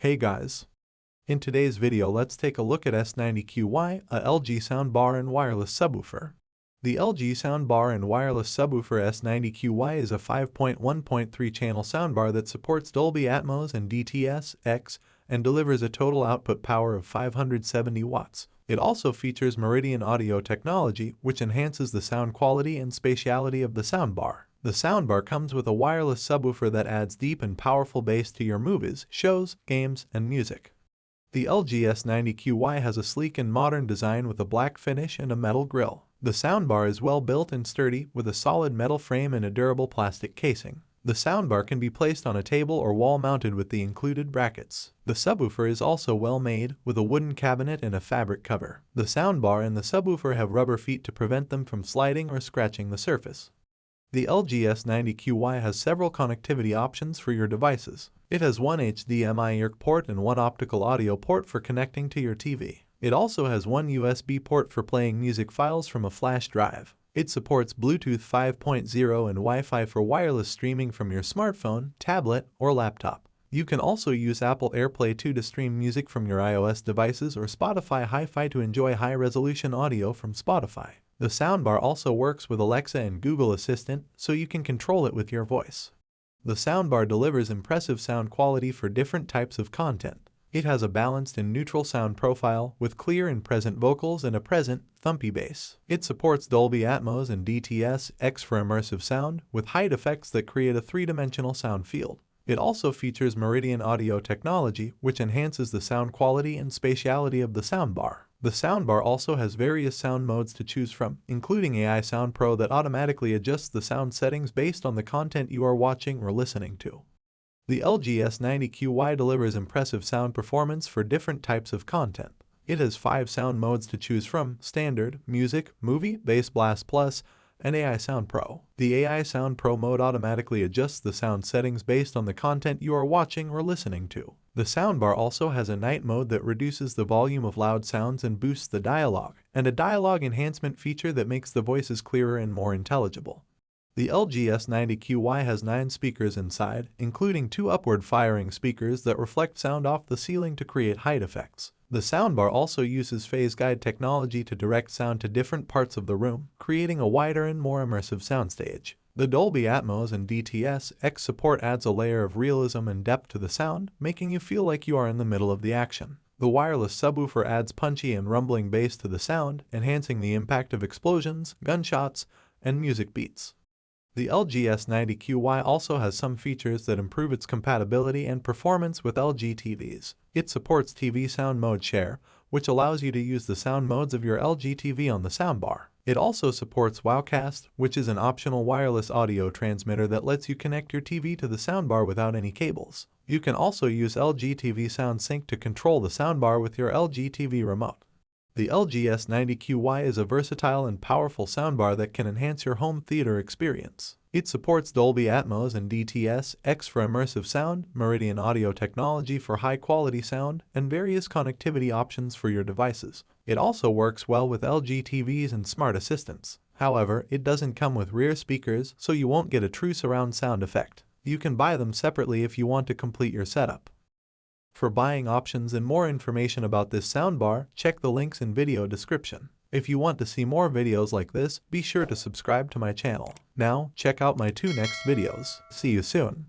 Hey guys! In today's video let's take a look at S90QY, a LG soundbar and wireless subwoofer. The LG soundbar and wireless subwoofer S90QY is a 5.1.3 channel soundbar that supports Dolby Atmos and DTS, X, and delivers a total output power of 570 watts. It also features Meridian Audio Technology, which enhances the sound quality and spatiality of the soundbar. The soundbar comes with a wireless subwoofer that adds deep and powerful bass to your movies, shows, games, and music. The LG S90QY has a sleek and modern design with a black finish and a metal grille. The soundbar is well built and sturdy with a solid metal frame and a durable plastic casing. The soundbar can be placed on a table or wall mounted with the included brackets. The subwoofer is also well made, with a wooden cabinet and a fabric cover. The soundbar and the subwoofer have rubber feet to prevent them from sliding or scratching the surface. The LG S90QY has several connectivity options for your devices. It has one HDMI eARC port and one optical audio port for connecting to your TV. It also has one USB port for playing music files from a flash drive. It supports Bluetooth 5.0 and Wi-Fi for wireless streaming from your smartphone, tablet, or laptop. You can also use Apple AirPlay 2 to stream music from your iOS devices or Spotify HiFi to enjoy high-resolution audio from Spotify. The soundbar also works with Alexa and Google Assistant, so you can control it with your voice. The soundbar delivers impressive sound quality for different types of content. It has a balanced and neutral sound profile with clear and present vocals and a present, thumpy bass. It supports Dolby Atmos and DTS, X for immersive sound, with height effects that create a three-dimensional sound field. It also features Meridian Audio Technology, which enhances the sound quality and spatiality of the soundbar. The soundbar also has various sound modes to choose from, including AI Sound Pro that automatically adjusts the sound settings based on the content you are watching or listening to. The LG S90QY delivers impressive sound performance for different types of content. It has 5 sound modes to choose from: Standard, Music, Movie, Bass Blast Plus, and AI Sound Pro. The AI Sound Pro mode automatically adjusts the sound settings based on the content you are watching or listening to. The soundbar also has a night mode that reduces the volume of loud sounds and boosts the dialogue, and a dialogue enhancement feature that makes the voices clearer and more intelligible. The LG S90QY has 9 speakers inside, including 2 upward-firing speakers that reflect sound off the ceiling to create height effects. The soundbar also uses phase guide technology to direct sound to different parts of the room, creating a wider and more immersive soundstage. The Dolby Atmos and DTS X support adds a layer of realism and depth to the sound, making you feel like you are in the middle of the action. The wireless subwoofer adds punchy and rumbling bass to the sound, enhancing the impact of explosions, gunshots, and music beats. The LG S90QY also has some features that improve its compatibility and performance with LG Tvs. It supports TV Sound Mode Share, which allows you to use the sound modes of your LG TV on the soundbar. It also supports Wowcast, which is an optional wireless audio transmitter that lets you connect your TV to the soundbar without any cables. You can also use LG TV Sound Sync to control the soundbar with your LG TV remote. The LG S90QY is a versatile and powerful soundbar that can enhance your home theater experience. It supports Dolby Atmos and DTS, X for immersive sound, Meridian Audio Technology for high-quality sound, and various connectivity options for your devices. It also works well with LG TVs and smart assistants. However, it doesn't come with rear speakers, so you won't get a true surround sound effect. You can buy them separately if you want to complete your setup. For buying options and more information about this soundbar, check the links in video description. If you want to see more videos like this, be sure to subscribe to my channel. Now, check out my 2 next videos. See you soon.